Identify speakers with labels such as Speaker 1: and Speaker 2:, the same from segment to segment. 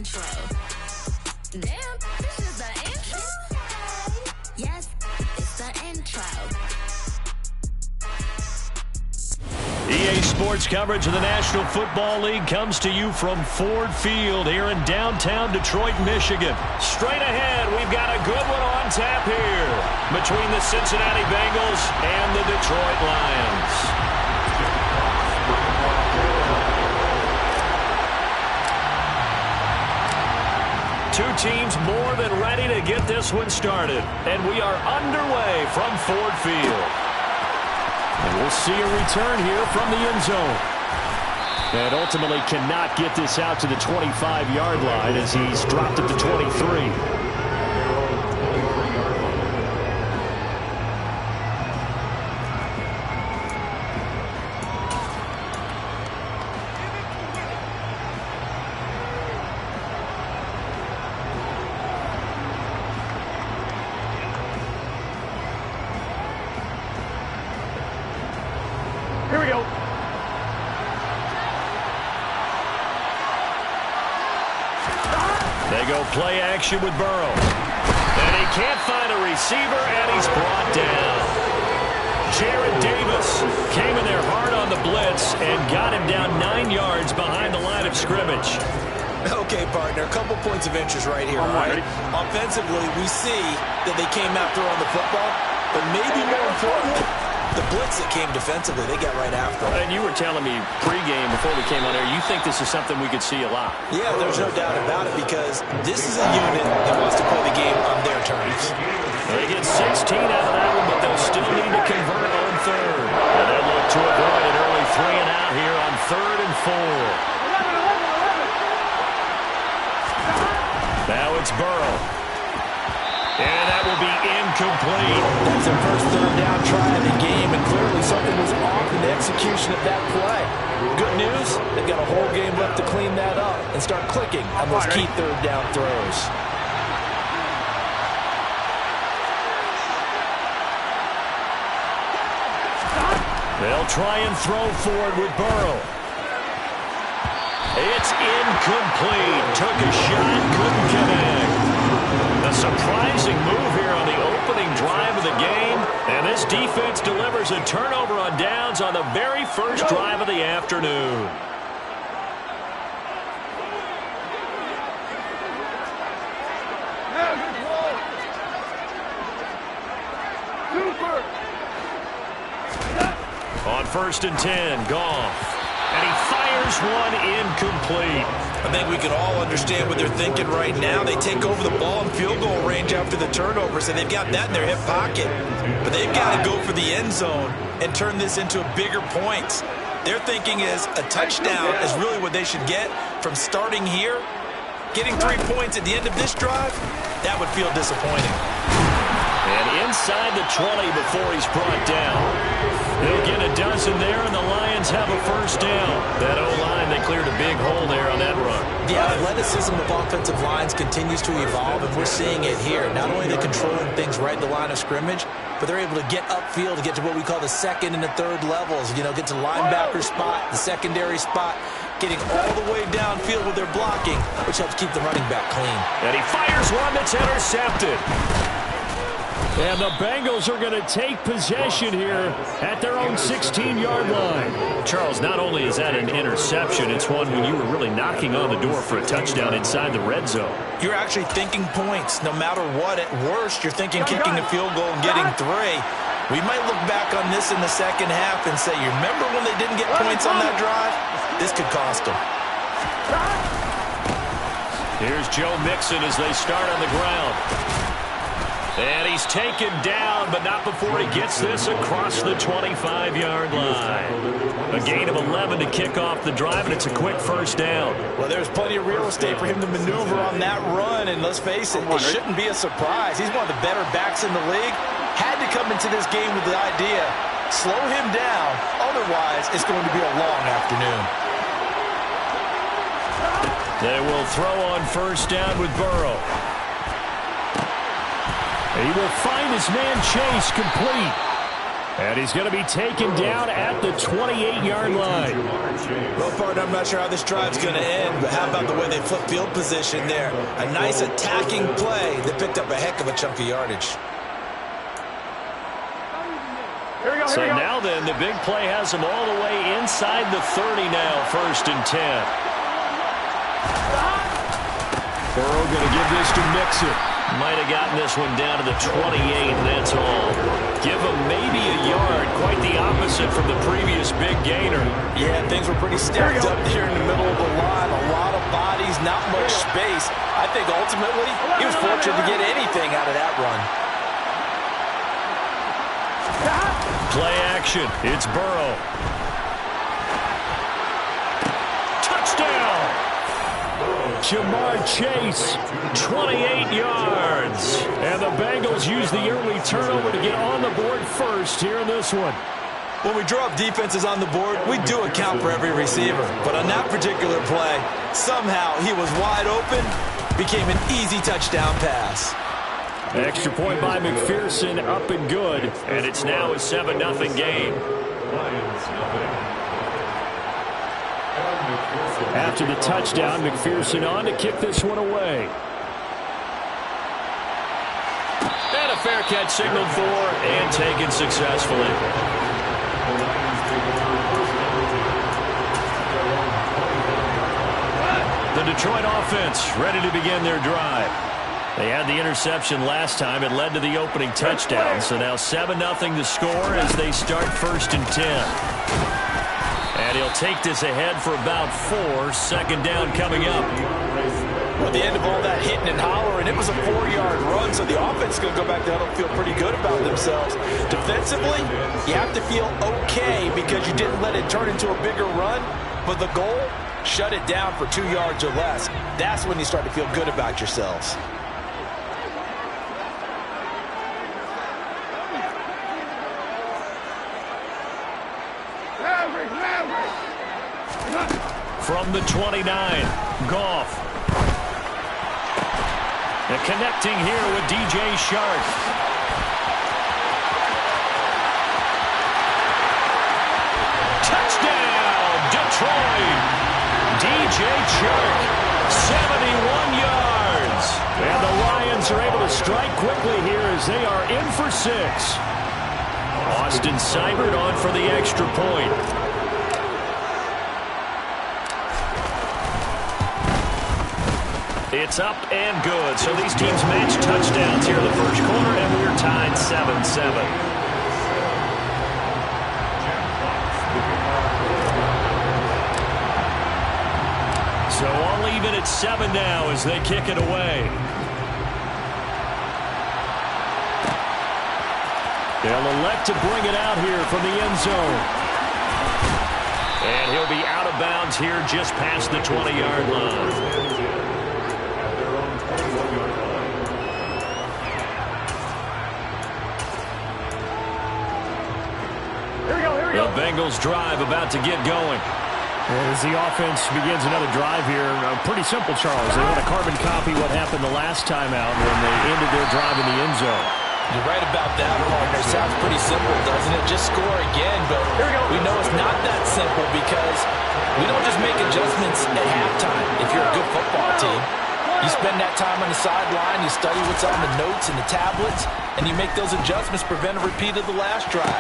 Speaker 1: intro. Damn, this is the intro? Yes, it's the intro.
Speaker 2: EA Sports coverage of the National Football League comes to you from Ford Field here in downtown Detroit, Michigan. Straight ahead, we've got a good one on tap here between the Cincinnati Bengals and the Detroit Lions. Two teams more than ready to get this one started, and we are underway from Ford Field. And we'll see a return here from the end zone. And ultimately cannot get this out to the 25-yard line as he's dropped it to 23.
Speaker 3: Here we go.
Speaker 2: They go play action with Burrow. And he can't find a receiver, and he's brought down. Jarrad Davis came in there hard on the blitz and got him down 9 yards behind the line of scrimmage.
Speaker 4: Okay, partner, a couple points of interest right here, all right? Offensively, we see that they came after on the football, but maybe more importantly, the blitz that came defensively, they got right after it.
Speaker 2: And you were telling me pregame before we came on air, you think this is something we could see a lot.
Speaker 4: Yeah, there's no doubt about it because this is a unit that wants to play the game on their terms.
Speaker 2: They get 16 out of that one, but they'll still need to convert on third. And they'll look to avoid an early 3 and out here on 3rd and 4. Now it's Burrow. And that will be incomplete.
Speaker 4: That's their first third down try of the game, and clearly something was off in the execution of that play. Good news, they've got a whole game left to clean that up and start clicking on those key third down throws.
Speaker 2: They'll try and throw forward with Burrow. It's incomplete. Took a shot, couldn't connect. A surprising move here on the opening drive of the game. And this defense delivers a turnover on downs on the very first drive of the afternoon. On 1st and 10, Goff. And he fires one incomplete.
Speaker 4: I think we can all understand what they're thinking right now. They take over the ball in field goal range after the turnover, so they've got that in their hip pocket. But they've got to go for the end zone and turn this into bigger points. Their thinking is a touchdown is really what they should get from starting here. Getting 3 points at the end of this drive, that would feel disappointing.
Speaker 2: And inside the 20 before he's brought down. They'll get a dozen there, and the Lions have a first down. That O-line, they cleared a big hole there on that run.
Speaker 4: The athleticism of offensive lines continues to evolve, and we're seeing it here. Not only are they controlling things right at the line of scrimmage, but they're able to get upfield to get to what we call the second and the third levels. You know, get to the linebacker spot, the secondary spot, getting all the way downfield with their blocking, which helps keep the running back clean.
Speaker 2: And he fires one that's intercepted. And the Bengals are going to take possession here at their own 16-yard line. Charles, not only is that an interception, it's one when you were really knocking on the door for a touchdown inside the red zone.
Speaker 4: You're actually thinking points. No matter what, at worst, you're thinking kicking a field goal and getting 3. We might look back on this in the second half and say, you remember when they didn't get points on that drive? This could cost them.
Speaker 2: Here's Joe Mixon as they start on the ground. And he's taken down, but not before he gets this across the 25-yard line. A gain of 11 to kick off the drive, and it's a quick first down.
Speaker 4: Well, there's plenty of real estate for him to maneuver on that run, and let's face it, it shouldn't be a surprise. He's one of the better backs in the league. Had to come into this game with the idea, slow him down, otherwise it's going to be a long afternoon.
Speaker 2: They will throw on first down with Burrow. He will find his man Chase complete. And he's going to be taken down at the 28-yard line.
Speaker 4: Well, partner, I'm not sure how this drive's going to end, but how about the way they flip field position there? A nice attacking play that picked up a heck of a chunk of yardage.
Speaker 2: So now then, the big play has them all the way inside the 30 now, 1st and 10. Burrow going to give this to Mixon. Might have gotten this one down to the 28, and that's all. Give him maybe a yard, quite the opposite from the previous big gainer.
Speaker 4: Yeah, things were pretty stacked up there in the middle of the line. A lot of bodies, not much space. I think ultimately he was fortunate to get anything out of that run.
Speaker 2: Play action. It's Burrow. Touchdown! Jamar Chase, 28 yards. And the Bengals use the early turnover to get on the board first here in this one.
Speaker 4: When we draw up defenses on the board, we do account for every receiver. But on that particular play, somehow he was wide open, became an easy touchdown pass.
Speaker 2: Extra point by McPherson, up and good. And it's now a 7-0 game. After the touchdown, McPherson on to kick this one away. And a fair catch signaled for and taken successfully. The Detroit offense ready to begin their drive. They had the interception last time. It led to the opening touchdown. So now 7-0 the score as they start 1st and 10. And he'll take this ahead for about 4. 2nd down coming up.
Speaker 4: Well, at the end of all that hitting and hollering, it was a 4-yard run, so the offense is going to go back there and feel pretty good about themselves. Defensively, you have to feel okay because you didn't let it turn into a bigger run, but the goal, shut it down for 2 yards or less. That's when you start to feel good about yourselves.
Speaker 2: From the 29, Goff. And connecting here with DJ Chark. Touchdown, Detroit. DJ Chark, 71 yards. And the Lions are able to strike quickly here as they are in for 6. Austin Seibert on for the extra point. It's up and good. So these teams match touchdowns here in the first quarter, and we're tied 7-7. So all even at 7 now as they kick it away. They'll elect to bring it out here from the end zone. And he'll be out of bounds here just past the 20-yard line. The Bengals drive about to get going.
Speaker 3: As the offense begins another drive here, pretty simple, Charles. They want to carbon copy what happened the last time out when they ended their drive in the end zone.
Speaker 4: You're right about that, partner. Sounds pretty simple, doesn't it? Just score again, but we know it's not that simple because we don't just make adjustments at halftime if you're a good football team. You spend that time on the sideline, you study what's on the notes and the tablets, and you make those adjustments, prevent a repeat of the last drive.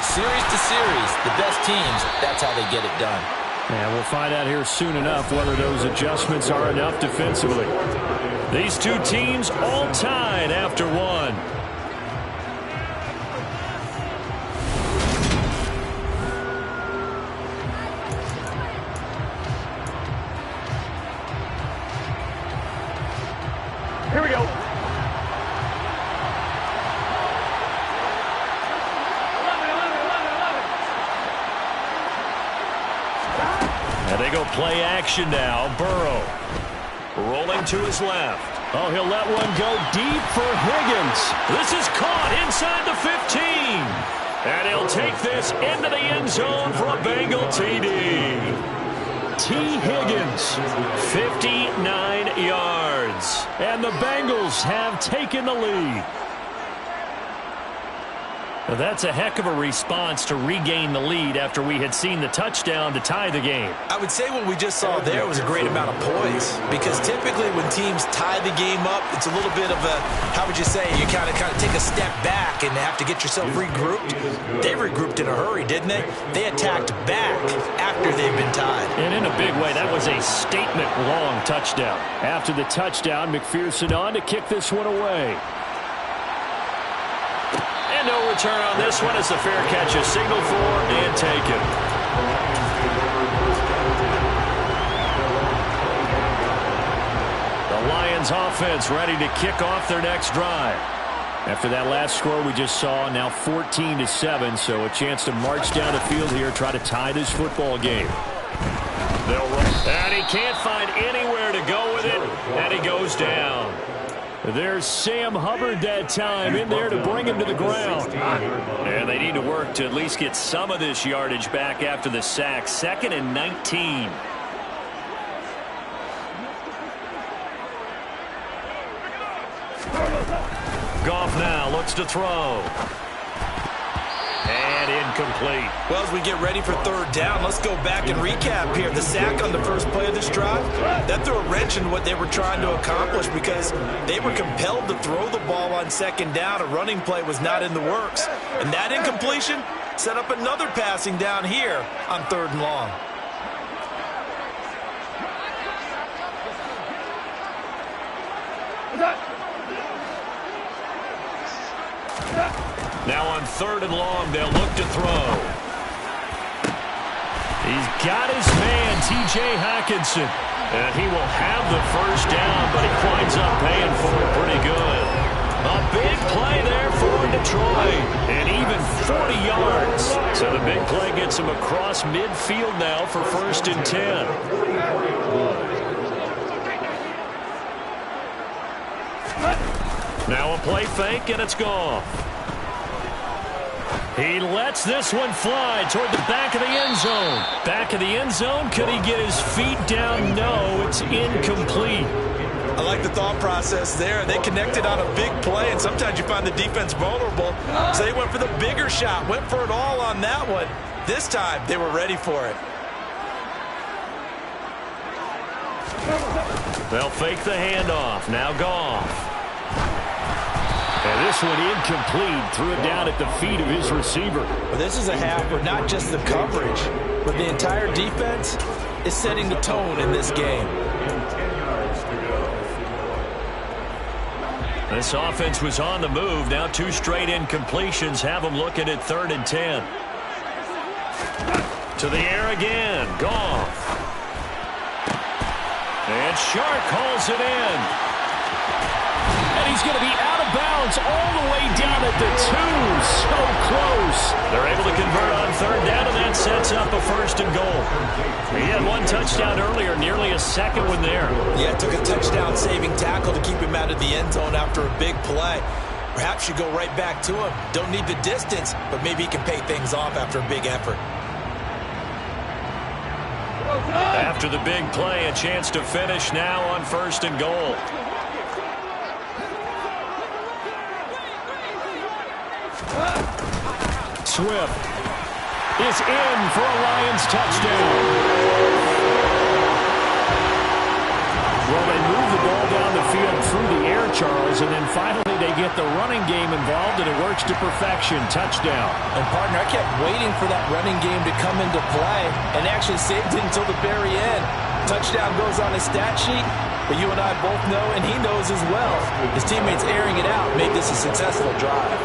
Speaker 4: Series to series, the best teams, that's how they get it done.
Speaker 3: And we'll find out here soon enough whether those adjustments are enough defensively.
Speaker 2: These two teams all tied after 1.
Speaker 3: Here we go.
Speaker 2: And they go play action now. Burrow rolling to his left. Oh, he'll let one go deep for Higgins. This is caught inside the 15. And he'll take this into the end zone for a Bengal TD. T. Higgins, 59 yards. And the Bengals have taken the lead.
Speaker 3: Now that's a heck of a response to regain the lead after we had seen the touchdown to tie the game.
Speaker 4: I would say what we just saw there was a great amount of poise, because typically when teams tie the game up, it's a little bit of a, how would you say, you kind of take a step back and have to get yourself regrouped. They regrouped in a hurry, didn't they? They attacked back after they've been tied.
Speaker 3: And in a big way, that was a statement-long touchdown. After the touchdown, McPherson on to kick this one away. And no return on this one as the fair catch is signaled for and taken. The Lions offense ready to kick off their next drive. After that last score we just saw, now 14-7, so a chance to march down the field here, try to tie this football game. They'll run, and he can't find anywhere to go with it, and he goes down. There's Sam Hubbard that time in there to bring him to the ground. And they need to work to at least get some of this yardage back after the sack. 2nd and 19. Goff now looks to throw. And incomplete.
Speaker 4: Well, as we get ready for third down, let's go back and recap here. The sack on the first play of this drive, that threw a wrench in what they were trying to accomplish, because they were compelled to throw the ball on second down. A running play was not in the works. And that incompletion set up another passing down here on 3rd and long.
Speaker 3: Now on 3rd and long, they'll look to throw. He's got his man, T.J. Hockenson. And he will have the first down, but he winds up paying for it pretty good. A big play there for Detroit. And even 40 yards. So the big play gets him across midfield now for 1st and 10. Now a play fake, and it's gone. He lets this one fly toward the back of the end zone. Back of the end zone. Could he get his feet down? No, it's incomplete.
Speaker 4: I like the thought process there. They connected on a big play, and sometimes you find the defense vulnerable. So they went for the bigger shot, went for it all on that one. This time, they were ready for it.
Speaker 3: They'll fake the handoff. Now Goff. And this one incomplete. Threw it down at the feet of his receiver.
Speaker 4: Well, this is a half where not just the coverage, but the entire defense is setting the tone in this game.
Speaker 3: This offense was on the move. Now 2 straight incompletions have them looking at 3rd and 10. To the air again. Goff. And Shark hauls it in. And he's going to be out of bounds all the way down at the 2. So close. They're able to convert on 3rd down, and that sets up a 1st and goal. He had 1 touchdown earlier, nearly a 2nd one there.
Speaker 4: Yeah, it took a touchdown-saving tackle to keep him out of the end zone after a big play. Perhaps you go right back to him. Don't need the distance, but maybe he can pay things off after a big effort.
Speaker 3: After the big play, a chance to finish now on 1st and goal. Swift is in for a Lions touchdown. Well, they move the ball down the field through the air, Charles, and then finally they get the running game involved, and it works to perfection. Touchdown.
Speaker 4: And, partner, I kept waiting for that running game to come into play and actually saved it until the very end. Touchdown goes on his stat sheet, but you and I both know, and he knows as well, his teammates airing it out made this a successful drive.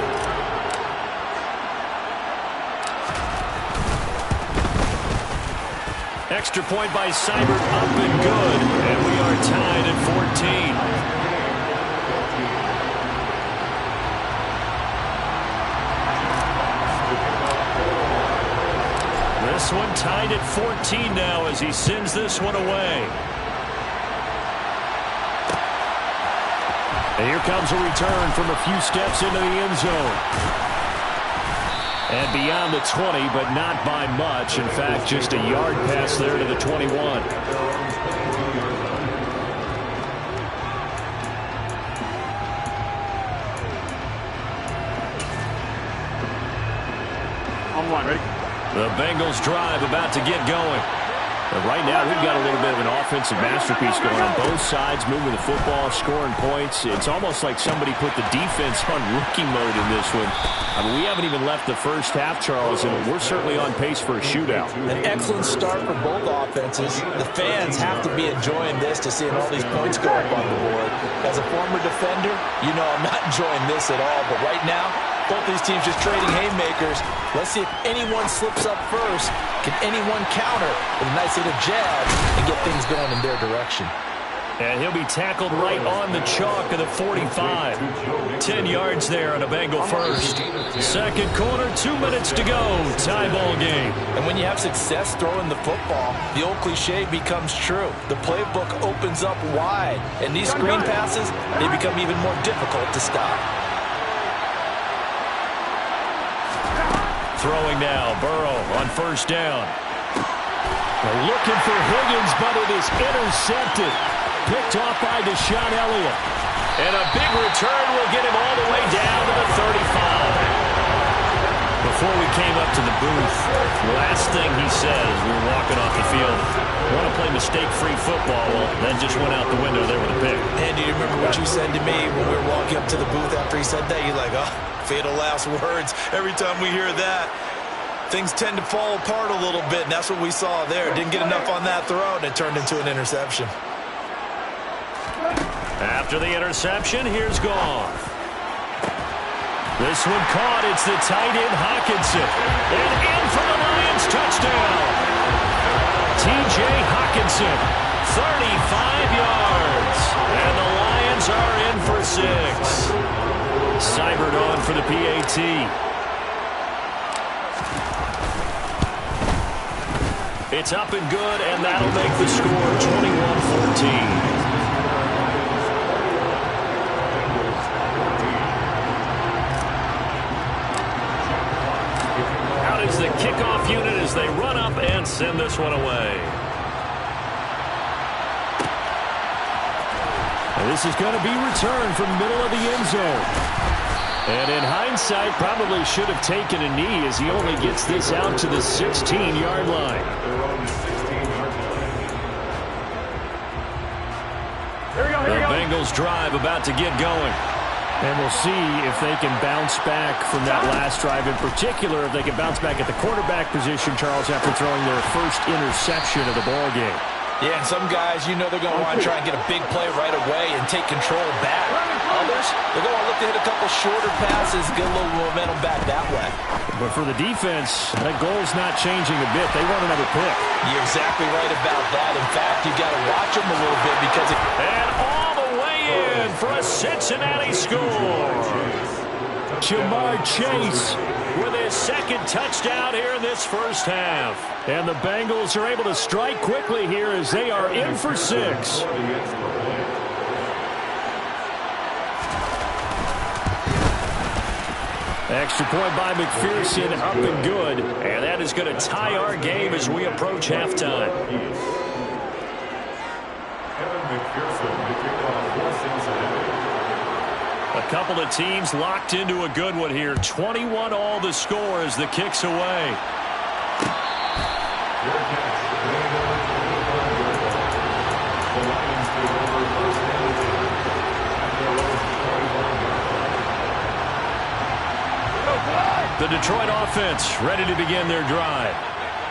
Speaker 3: Extra point by Seibert, up and good. And we are tied at 14. This one tied at 14 now as he sends this one away. And here comes a return from a few steps into the end zone. And beyond the 20, but not by much. In fact, just a yard pass there to the 21.
Speaker 5: On one, ready?
Speaker 3: The Bengals drive about to get going. But right now, we've got a little bit of an offensive masterpiece going on both sides, moving the football, scoring points. It's almost like somebody put the defense on rookie mode in this one. I mean, we haven't even left the first half, Charles, and we're certainly on pace for a shootout.
Speaker 4: An excellent start for both offenses. The fans have to be enjoying this to seeing all these points go up on the board. As a former defender, you know I'm not enjoying this at all. But right now, both these teams just trading haymakers. Let's see if anyone slips up first. Can anyone counter with a nice little jab and get things going in their direction?
Speaker 3: And he'll be tackled right on the chalk of the 45. 10 yards there on a Bengal first. Second quarter, 2 minutes to go. Tie ball game.
Speaker 4: And when you have success throwing the football, the old cliche becomes true. The playbook opens up wide. And these screen passes, they become even more difficult to stop.
Speaker 3: Throwing now, Burrow on first down. They're looking for Higgins, but it is intercepted. Picked off by Deshaun Elliott. And a big return will get him all the way down to the 35. Before we came up to the booth, the last thing he said as we were walking off the field, I want to play mistake-free football. Well, that just went out the window there with a pick.
Speaker 4: And do you remember what you said to me when we were walking up to the booth after he said that? You're like, oh, fatal last words. Every time we hear that, things tend to fall apart a little bit, and that's what we saw there. Didn't get enough on that throw, and it turned into an interception.
Speaker 3: After the interception, here's Goff. This one caught. It's the tight end, Hockenson. And in for the Lions touchdown. T.J. Hockenson, 35 yards. And the Lions are in for 6. Seibert on for the PAT. It's up and good, and that'll make the score 21-14. Is the kickoff unit as they run up and send this one away. And this is going to be returned from the middle of the end zone. And in hindsight, probably should have taken a knee as he only gets this out to the 16-yard line. The Bengals drive about to get going. And we'll see if they can bounce back from that last drive. In particular, if they can bounce back at the quarterback position, Charles, after throwing their first interception of the ball game.
Speaker 4: Yeah, and some guys, you know they're going to want to try and get a big play right away and take control back. Others, they're going to look to hit a couple shorter passes, get a little momentum back that way.
Speaker 3: But for the defense, that goal's not changing a bit. They want another pick.
Speaker 4: You're exactly right about that. In fact, you got to watch them a little bit because it...
Speaker 3: And all the way in for a Cincinnati score. Jamar Chase with his second touchdown here in this first half. And the Bengals are able to strike quickly here as they are in for 6. Extra point by McPherson, up and good. And that is going to tie our game as we approach halftime. A couple of teams locked into a good one here. 21 all the score as the kick's away. The Detroit offense ready to begin their drive.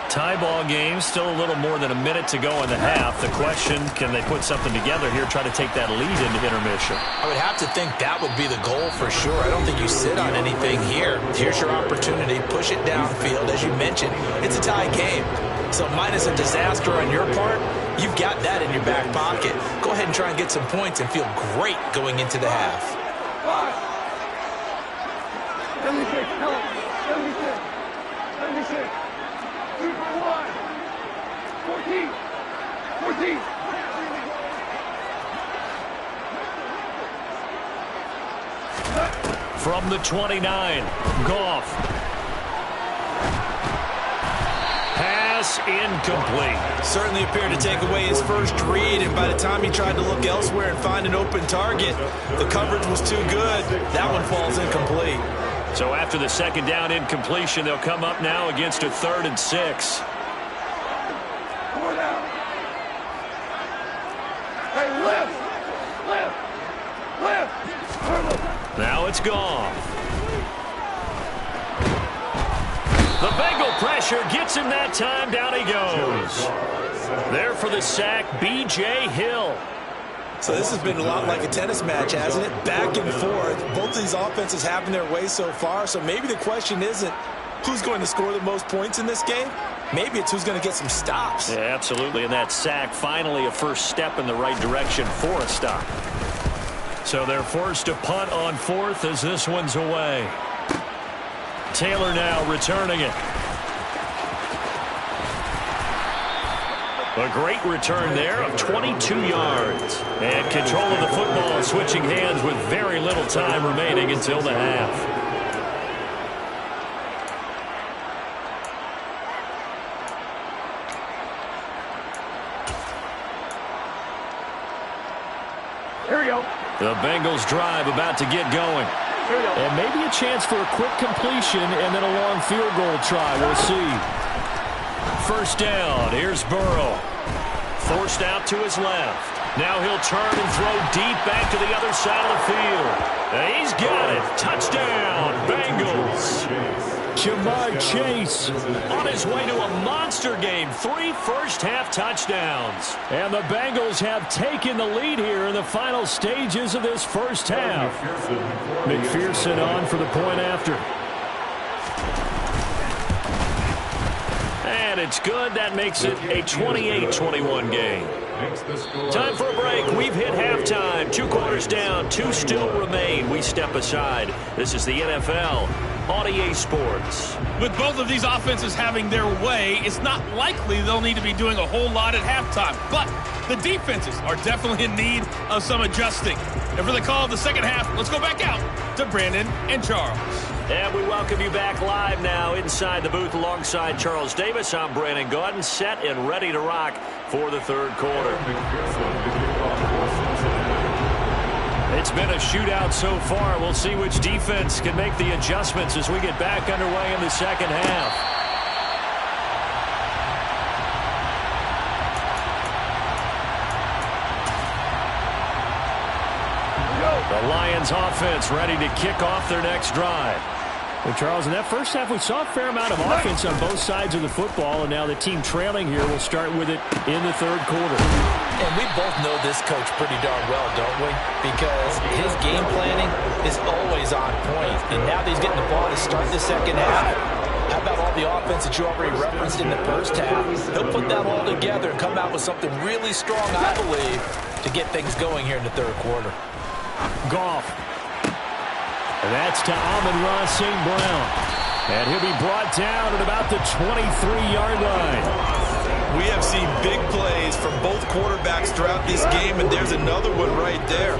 Speaker 3: Tie ball game, still a little more than a minute to go in the half. The question, can they put something together here, try to take that lead into intermission?
Speaker 4: I would have to think that would be the goal for sure. I don't think you sit on anything here. Here's your opportunity. Push it downfield. As you mentioned, it's a tie game. So minus a disaster on your part, you've got that in your back pocket. Go ahead and try and get some points and feel great going into the half.
Speaker 5: 14.
Speaker 3: From the 29, Goff. Pass incomplete.
Speaker 4: Certainly appeared to take away his first read, and by the time he tried to look elsewhere and find an open target, the coverage was too good. That one falls incomplete.
Speaker 2: So after the second down incompletion, they'll come up now against a 3rd and 6. Now it's gone. The Bengal pressure gets him that time. Down he goes. There for the sack, B.J. Hill.
Speaker 4: So this has been a lot like a tennis match, hasn't it? Back and forth. Both of these offenses having their way so far. So maybe the question isn't who's going to score the most points in this game. Maybe it's who's going to get some stops.
Speaker 2: Yeah, absolutely. And that sack, finally a first step in the right direction for a stop. So they're forced to punt on 4th as this one's away. Taylor now returning it. A great return there of 22 yards. And control of the football, switching hands with very little time remaining until the half.
Speaker 3: Here we go.
Speaker 2: The Bengals drive about to get going.
Speaker 3: And maybe a chance for a quick completion and then a long field goal try. We'll see.
Speaker 2: First down. Here's Burrow. Forced out to his left. Now he'll turn and throw deep back to the other side of the field. And he's got it. Touchdown, Bengals.
Speaker 3: Jamar Chase
Speaker 2: On his way to a monster game. 3 first-half touchdowns.
Speaker 3: and the Bengals have taken the lead here in the final stages of this first half. McPherson on for the point after.
Speaker 2: And it's good. That makes it a 28-21 game. Time for a break. We've hit halftime. 2 quarters down. 2 still remain. We step aside. This is the NFL on EA Sports.
Speaker 5: With both of these offenses having their way, it's not likely they'll need to be doing a whole lot at halftime. But the defenses are definitely in need of some adjusting. And for the call of the second half, let's go back out to Brandon and Charles.
Speaker 2: And we welcome you back live now inside the booth alongside Charles Davis. I'm Brandon Gaudin, set and ready to rock for the third quarter. It's been a shootout so far. We'll see which defense can make the adjustments as we get back underway in the second half. The Lions offense ready to kick off their next drive.
Speaker 3: Well, Charles, in that first half, we saw a fair amount of offense on both sides of the football, and now the team trailing here will start with it in the third quarter.
Speaker 4: And we both know this coach pretty darn well, don't we? Because his game planning is always on point. And now that he's getting the ball to start the second half, how about all the offense that you already referenced in the first half? He'll put that all together and come out with something really strong, I believe, to get things going here in the third quarter.
Speaker 3: Goff. And that's to Amon-Ra St. Brown. And he'll be brought down at about the 23-yard line.
Speaker 4: We have seen big plays from both quarterbacks throughout this game, and there's another one right there.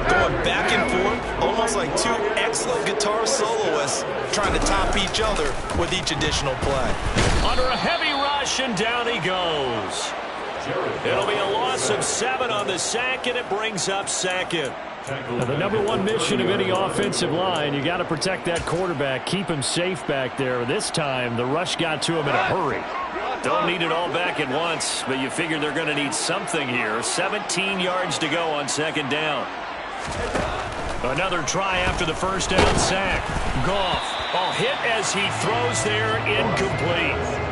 Speaker 4: Going back and forth, almost like 2 excellent guitar soloists trying to top each other with each additional play.
Speaker 2: Under a heavy rush, and down he goes. It'll be a loss of 7 on the sack, and it brings up second.
Speaker 3: Now, the number one mission of any offensive line, you got to protect that quarterback, keep him safe back there. This time, the rush got to him in a hurry.
Speaker 2: Don't need it all back at once, but you figure they're going to need something here. 17 yards to go on second down. Another try after the first down sack. Goff, a hit as he throws there, incomplete.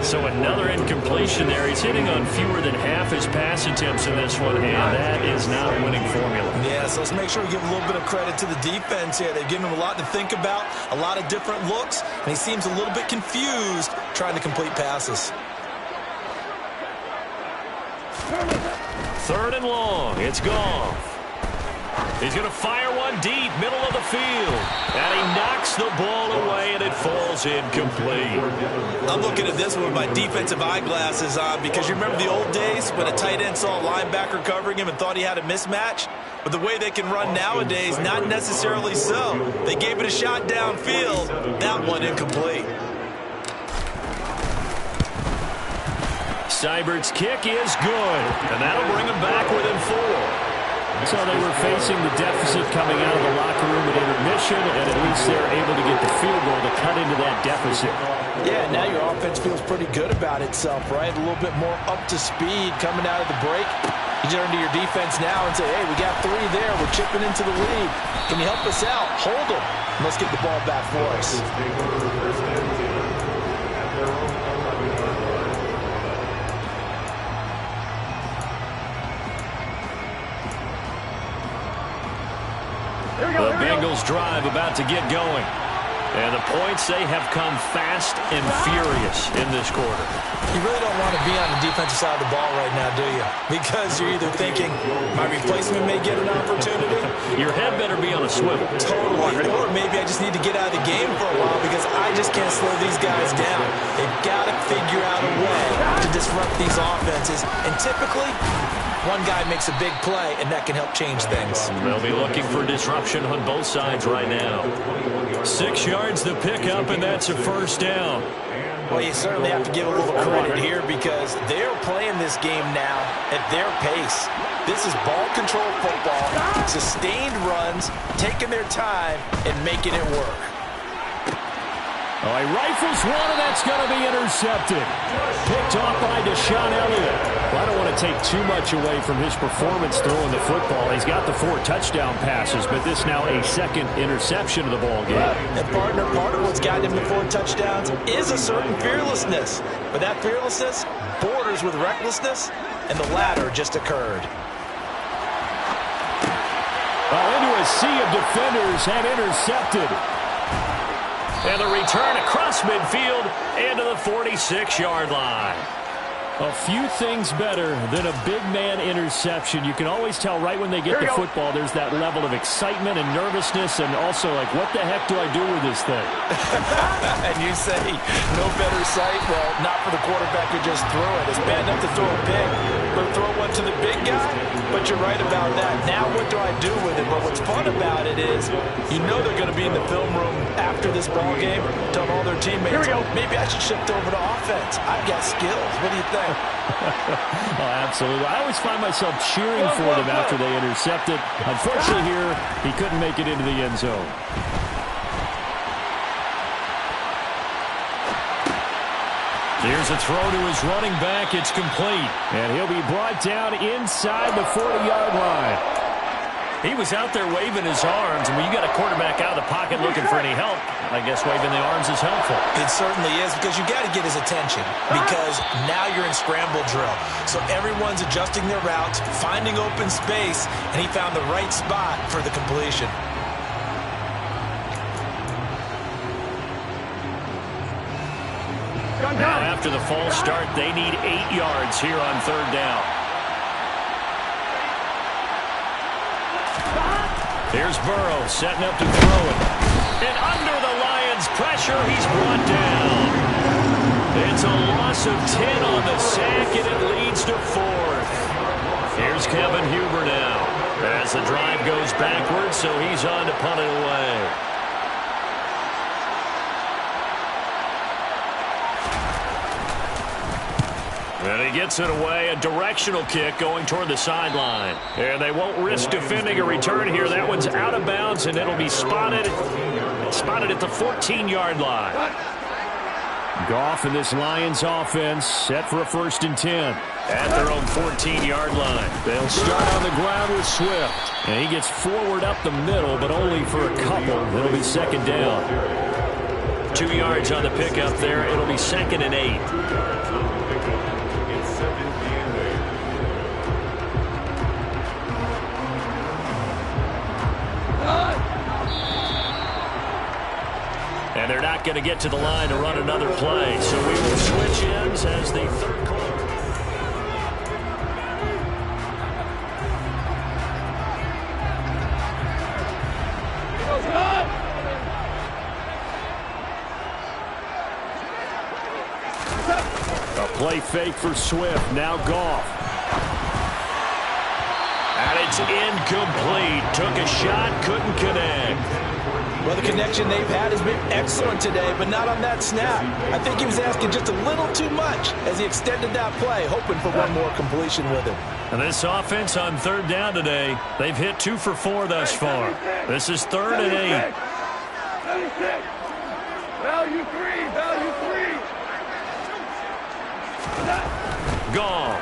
Speaker 2: So another incompletion there. He's hitting on fewer than half his pass attempts in this one, and that is not a winning formula.
Speaker 4: Yeah, so let's make sure we give a little bit of credit to the defense here. They've given him a lot to think about, a lot of different looks, and he seems a little bit confused trying to complete passes.
Speaker 2: Third and long. It's Goff. He's going to fire one deep, middle of the field. And he knocks the ball away, and it falls incomplete.
Speaker 4: I'm looking at this one with my defensive eyeglasses on because you remember the old days when a tight end saw a linebacker covering him and thought he had a mismatch? But the way they can run nowadays, not necessarily so. They gave it a shot downfield. That one incomplete.
Speaker 2: Seibert's kick is good, and that'll bring him back within 4.
Speaker 3: So they were facing the deficit coming out of the locker room at intermission, and at least they're able to get the into that deficit.
Speaker 4: Yeah, now your offense feels pretty good about itself, right? A little bit more up to speed coming out of the break. You turn to your defense now and say, hey, we got 3 there. We're chipping into the lead. Can you help us out? Hold them. Let's get the ball back for us.
Speaker 3: The Bengals drive about to get going. And the points, they have come fast and furious in this quarter.
Speaker 4: You really don't want to be on the defensive side of the ball right now, do you? Because you're either thinking, my replacement may get an opportunity.
Speaker 3: Your head better be on a swivel.
Speaker 4: Totally. Or maybe I just need to get out of the game for a while because I just can't slow these guys down. They've got to figure out a way to disrupt these offenses. And typically, one guy makes a big play, and that can help change things.
Speaker 3: They'll be looking for disruption on both sides right now. 6 yards to pick up, and that's a first down.
Speaker 4: Well, you certainly have to give a little credit here because they're playing this game now at their pace. This is ball control football, sustained runs, taking their time, and making it work.
Speaker 3: Oh, he rifles one, and that's going to be intercepted. Picked off by Deshaun Elliott. Well, I don't want to take too much away from his performance throwing the football. He's got the 4 touchdown passes, but this now a second interception of the ball game.
Speaker 4: And partner, part of what's gotten him to 4 touchdowns is a certain fearlessness. But that fearlessness borders with recklessness, and the latter just occurred.
Speaker 3: Well, into a sea of defenders and intercepted. And the return across midfield into the 46-yard line. A few things better than a big man interception. You can always tell right when they get the football, there's that level of excitement and nervousness and also like, what the heck do I do with this thing?
Speaker 4: And you say, no better sight? Well, not for the quarterback who just threw it. It's bad enough to throw a pick, but throw one to the big guy? But you're right about that. Now what do I do with it? But what's fun about it is you know they're going to be in the film room after this ball game, telling all their teammates, maybe I should shift over to offense. I've got skills. What do you think?
Speaker 3: Oh, absolutely. I always find myself cheering for them after they intercept it. Unfortunately here, he couldn't make it into the end zone. Here's a throw to his running back. It's complete. And he'll be brought down inside the 40-yard line. He was out there waving his arms, and when you got a quarterback out of the pocket looking for any help, I guess waving the arms is helpful.
Speaker 4: It certainly is because you got to get his attention because now you're in scramble drill. So everyone's adjusting their routes, finding open space, and he found the right spot for the completion.
Speaker 3: Now after the false start, they need 8 yards here on 3rd down. Here's Burrow setting up to throw it. And under the Lions' pressure, he's brought down. It's a loss of 10 on the sack, and it leads to 4th. Here's Kevin Huber now. As the drive goes backwards, so he's on to punt it away. And he gets it away, a directional kick going toward the sideline. And they won't risk defending a return here. That one's out of bounds, and it'll be spotted at the 14-yard line. Goff and this Lions offense set for a 1st and 10 at their own 14-yard line. They'll start on the ground with Swift. And he gets forward up the middle, but only for a couple. It'll be 2nd down. 2 yards on the pickup there. It'll be 2nd and 8. And they're not going to get to the line to run another play. So we will switch ends as the 3rd quarter. A play fake for Swift. Now Goff. And it's incomplete. Took a shot, couldn't connect.
Speaker 4: Well, the connection they've had has been excellent today, but not on that snap. I think he was asking just a little too much as he extended that play, hoping for one more completion with it.
Speaker 3: And this offense on 3rd down today, they've hit 2 for 4 thus far. This is 3rd and 8.
Speaker 6: Value three.
Speaker 3: Goff.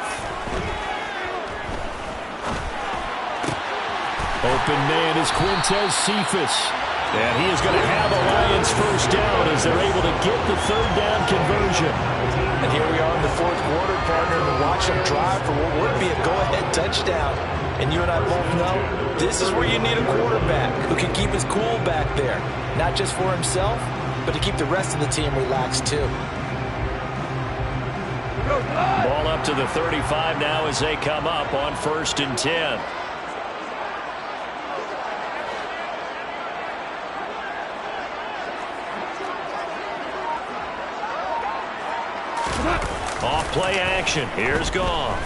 Speaker 3: Open man is Quintez Cephus. And he is going to have a Lions first down as they're able to get the third down conversion.
Speaker 4: And here we are in the fourth quarter, partner, to watch them drive for what would be a go-ahead touchdown. And you and I both know this is where you need a quarterback who can keep his cool back there. Not just for himself, but to keep the rest of the team relaxed too.
Speaker 3: Ball up to the 35 now as they come up on 1st and 10. Off play action. Here's Goff.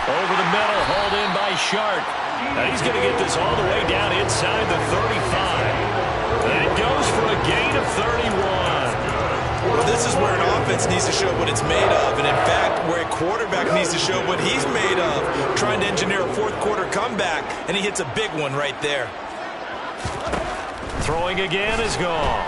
Speaker 3: Over the middle, hauled in by Sharp. Now he's going to get this all the way down inside the 35. And it goes for a gain of 31.
Speaker 4: Well, this is where an offense needs to show what it's made of. And in fact, where a quarterback needs to show what he's made of. Trying to engineer a fourth quarter comeback, and he hits a big one right there.
Speaker 3: Throwing again is Goff.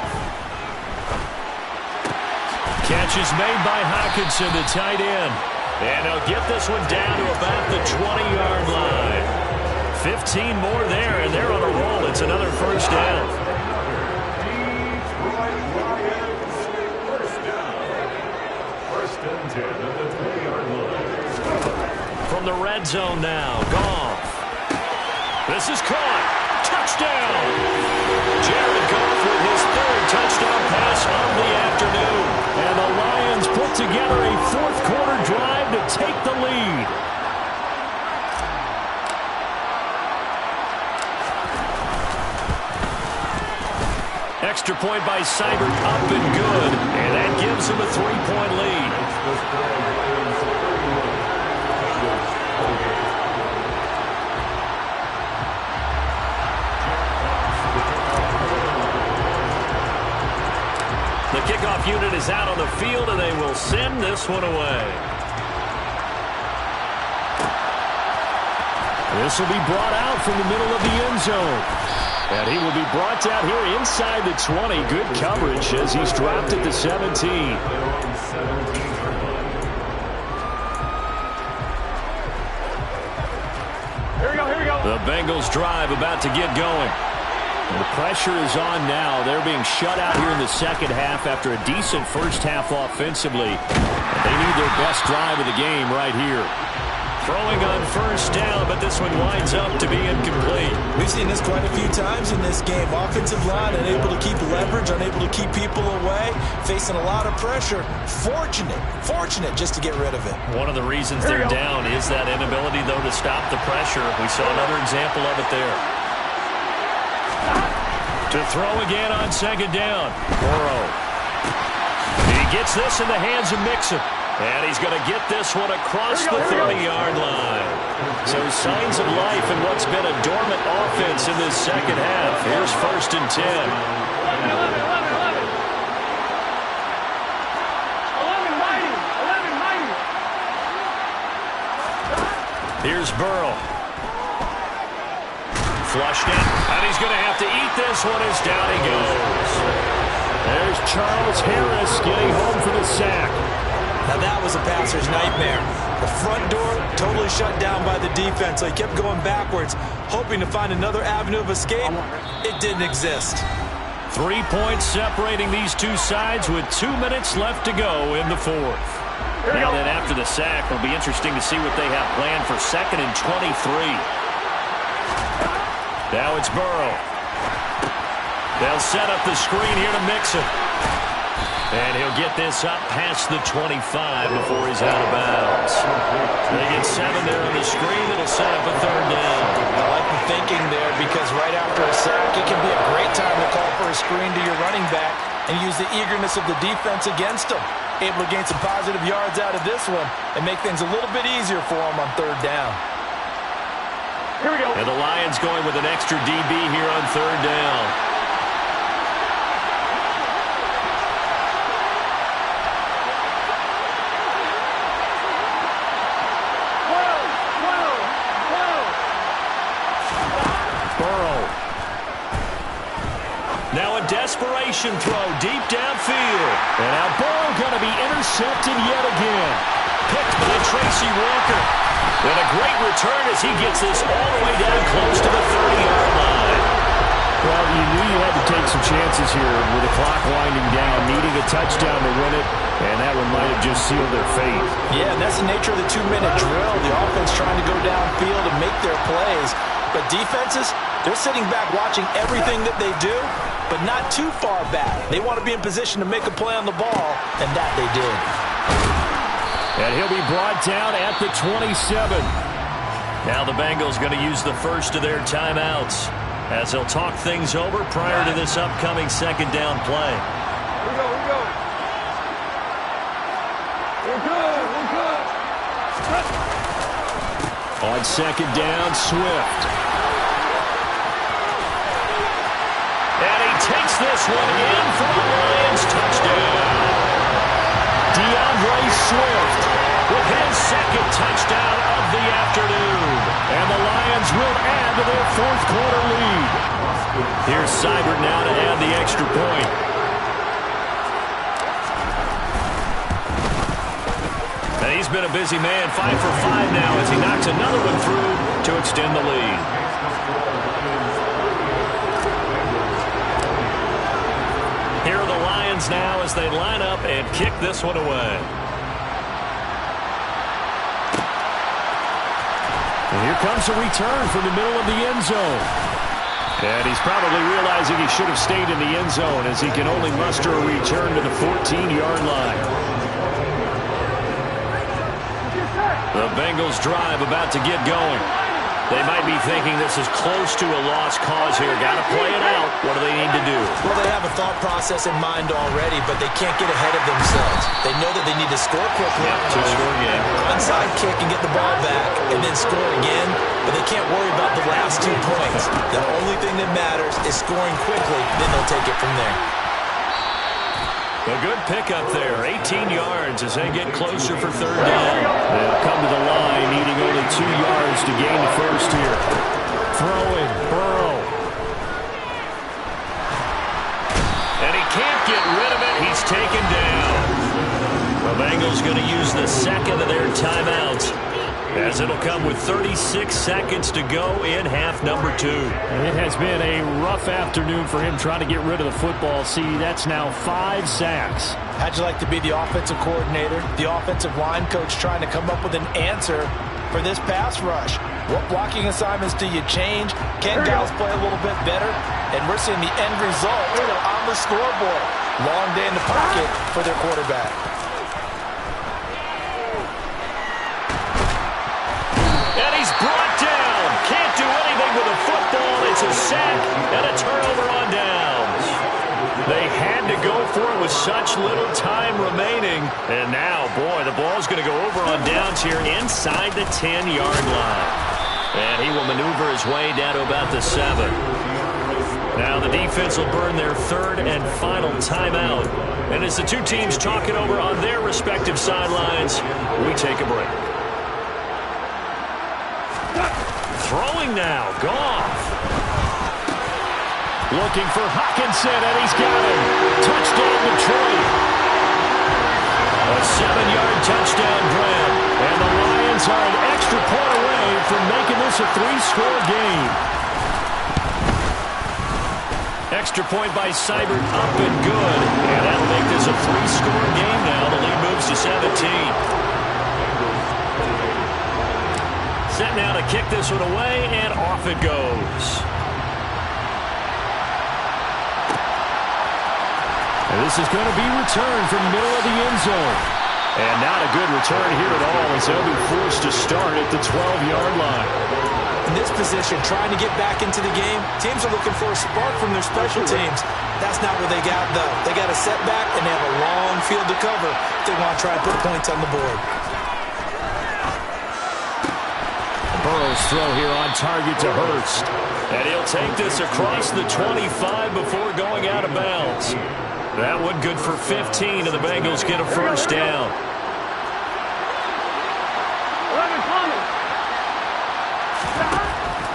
Speaker 3: Catch is made by Hockenson, the tight end. And he'll get this one down to about the 20-yard line. 15 more there, and they're on a roll. It's another first down.
Speaker 6: First and 10 at the 20-yard line.
Speaker 3: From the red zone now, Goff. This is caught. Touchdown! Jared Goff with his third touchdown pass of the afternoon. And the Lions put together a fourth quarter drive to take the lead. Extra point by Seibert, up and good. And that gives him a 3-point lead. The kickoff unit is out on the field, and they will send this one away. This will be brought out from the middle of the end zone. And he will be brought down here inside the 20. Good coverage as he's dropped at the 17.
Speaker 6: Here we go.
Speaker 3: The Bengals drive about to get going. The pressure is on now. They're being shut out here in the second half after a decent first half offensively. They need their best drive of the game right here. Throwing on first down, but this one winds up to be incomplete.
Speaker 4: We've seen this quite a few times in this game. Offensive line unable to keep leverage, unable to keep people away, facing a lot of pressure. Fortunate just to get rid of it.
Speaker 3: One of the reasons they're down is that inability, though, to stop the pressure. We saw another example of it there. To throw again on second down. Burrow. He gets this in the hands of Mixon. And he's going to get this one across the 30-yard line. So signs of life in what's been a dormant offense in this second half. Here's 1st and 10.
Speaker 6: 11.
Speaker 3: Here's Burrow. Flushed in, and he's going to have to eat this one as down he goes. There's Charles Harris getting home for the sack.
Speaker 4: Now that was a passer's nightmare. The front door totally shut down by the defense. So he kept going backwards, hoping to find another avenue of escape. It didn't exist.
Speaker 3: 3 points separating these two sides with 2 minutes left to go in the fourth. Now then, after the sack, it'll be interesting to see what they have planned for 2nd and 23. Now it's Burrow. They'll set up the screen here to Mixon. And he'll get this up past the 25 before he's out of bounds. They get 7 there on the screen. It'll set up a third down.
Speaker 4: I like the thinking there because right after a sack, it can be a great time to call for a screen to your running back and use the eagerness of the defense against him. Able to gain some positive yards out of this one and make things a little bit easier for him on third down.
Speaker 6: Here we go.
Speaker 3: And the Lions going with an extra DB here on third down.
Speaker 2: Now a desperation throw deep downfield. And now Burrow going to be intercepted yet again. Picked by Tracy Walker. And a great return as he gets this all the way down close to the 30-yard line.
Speaker 3: Well, you knew you had to take some chances here with the clock winding down, needing a touchdown to win it, and that one might have just sealed their fate.
Speaker 4: Yeah, and that's the nature of the 2-minute drill. The offense trying to go downfield and make their plays. But defenses, they're sitting back watching everything that they do, but not too far back. They want to be in position to make a play on the ball, and that they did.
Speaker 2: And he'll be brought down at the 27. Now the Bengals going to use the first of their timeouts as they'll talk things over prior to this upcoming second down play.
Speaker 6: Here we go, here we go. We're good, we're good.
Speaker 2: On second down, Swift. And he takes this one in for the Lions touchdown. DeAndre Swift with his second touchdown of the afternoon. And the Lions will add to their fourth quarter lead. Here's Seibert now to add the extra point. And he's been a busy man, 5 for 5 now as he knocks another one through to extend the lead. Here are the Lions now as they line up and kick this one away. And here comes a return from the middle of the end zone. And he's probably realizing he should have stayed in the end zone as he can only muster a return to the 14-yard line. The Bengals drive about to get going. They might be thinking this is close to a lost cause here. Got to play it out. What do they need to do?
Speaker 4: Well, they have a thought process in mind already, but they can't get ahead of themselves. They know that they need to score quickly.
Speaker 2: Yeah, two-score game.
Speaker 4: Onside kick and get the ball back, and then score again. But they can't worry about the last 2 points. The only thing that matters is scoring quickly. Then they'll take it from there.
Speaker 2: A good pickup there, 18 yards as they get closer for third down. They'll come to the line, needing only 2 yards to gain the first here. Throwing, Burrow. And he can't get rid of it. He's taken down. The Bengals going to use the second of their timeouts, as it'll come with 36 seconds to go in half number 2.
Speaker 3: It has been a rough afternoon for him trying to get rid of the football. See, that's now 5 sacks.
Speaker 4: How'd you like to be the offensive coordinator, the offensive line coach trying to come up with an answer for this pass rush? What blocking assignments do you change? Can guys play a little bit better? And we're seeing the end result on the scoreboard. Long day in the pocket for their quarterback.
Speaker 2: And he's brought down. Can't do anything with the football. It's a sack and a turnover on downs. They had to go for it with such little time remaining. And now, boy, the ball's going to go over on downs here inside the 10-yard line. And he will maneuver his way down to about the 7. Now the defense will burn their third and final timeout. And as the two teams talk it over on their respective sidelines, we take a break. Throwing now, Goff. Looking for Hockenson, and he's got him. Touchdown, Detroit. A 7-yard touchdown grab. And the Lions are an extra point away from making this a 3-score game. Extra point by Seibert, up and good. And that'll make this a 3-score game now. The lead moves to 17. Set now to kick this one away, and off it goes. And this is going to be returned from the middle of the end zone. And not a good return here at all as they'll be forced to start at the 12-yard line.
Speaker 4: In this position, trying to get back into the game, teams are looking for a spark from their special teams. That's not what they got, though. They got a setback, and they have a long field to cover if they want to try and put points on the board.
Speaker 2: Burrow's throw here on target to Hurst. And he'll take this across the 25 before going out of bounds. That one good for 15, and the Bengals get a first down.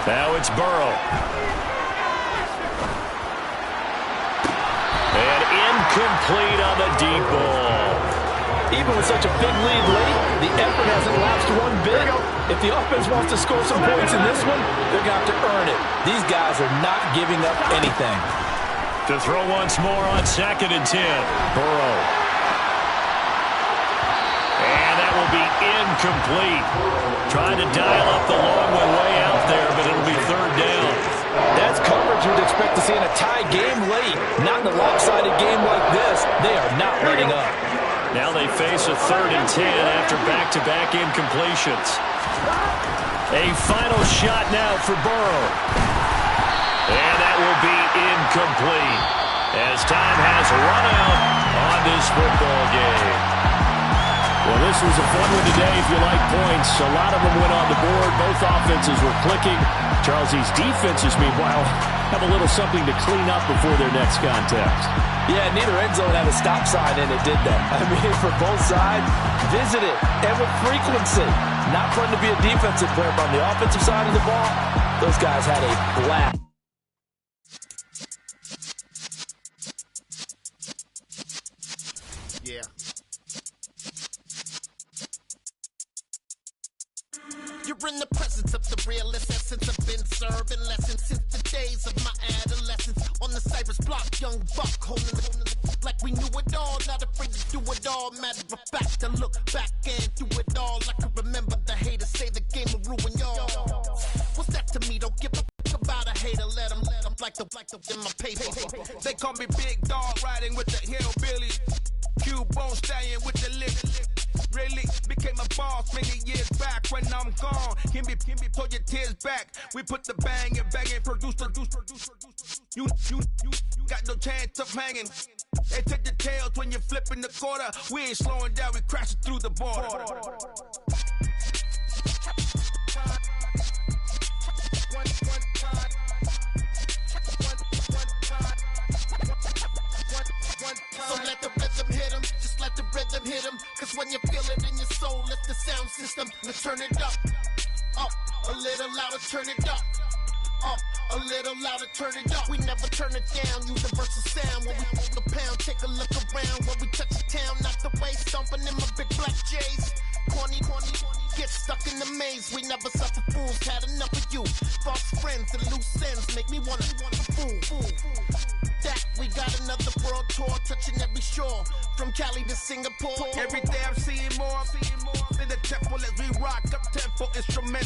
Speaker 2: Now it's Burrow.
Speaker 3: Incomplete on the deep ball.
Speaker 4: Even with such a big lead late, the effort hasn't lapsed one bit. If the offense wants to score some points in this one, they're going to have to earn it. These guys are not giving up anything.
Speaker 2: To throw once more on 2nd and 10.
Speaker 3: Burrow.
Speaker 2: And that will be incomplete.
Speaker 3: Trying to dial up the long one way out there, but it'll be 3rd down.
Speaker 4: That's coverage you'd expect to see in a tie game late. Not in a lopsided game like this. They are not letting up.
Speaker 3: Now they face a 3rd and 10 after back-to-back incompletions. A final shot now for Burrow. And that will be incomplete as time has run out on this football game. Well, this was a fun one today if you like points. A lot of them went on the board. Both offenses were clicking. Charles, these defenses, meanwhile, have a little something to clean up before their next contest.
Speaker 4: Yeah, neither end zone had a stop sign in it, did that? I mean, for both sides, visit it, and with frequency. Not fun to be a defensive player, but on the offensive side of the ball, those guys had a blast.
Speaker 7: Yeah. You're in the presence of the realest essence. I've been serving lessons since the days of my adolescence. On the Cypress block, young buck holding it like we knew it all. Not afraid to do it all. Matter of fact, I look back and do it all. I can remember the haters say the game will ruin y'all. What's that to me? Don't give a fuck about a hater. Let them like the in my paper.
Speaker 8: They call me Big Dog, riding with the hillbillies. Q-Bone stallion with the lick. Really became a boss many years back. When I'm gone, can be pull your tears back. We put the bang and produce. You got no chance of hanging. They take the tails when you're flipping the quarter. We ain't slowing down, we crashing through the border.
Speaker 7: So let the rhythm hit him, just let the rhythm hit him. Cause when you feel it in your soul, lift the sound system. Let's turn it up, a little louder, turn it up. A little louder, turn it up. We never turn it down, universal sound. When we move the pound, take a look around. When we touch the town, knock the way, stomping in my big black J's. Corny, get stuck in the maze. We never suffer fools, had enough of you. False friends and loose ends make me wanna fool. That we got another world tour, touching every shore, from Cali to Singapore.
Speaker 8: Every day I'm seeing more in the temple as we rock up tempo instrumental.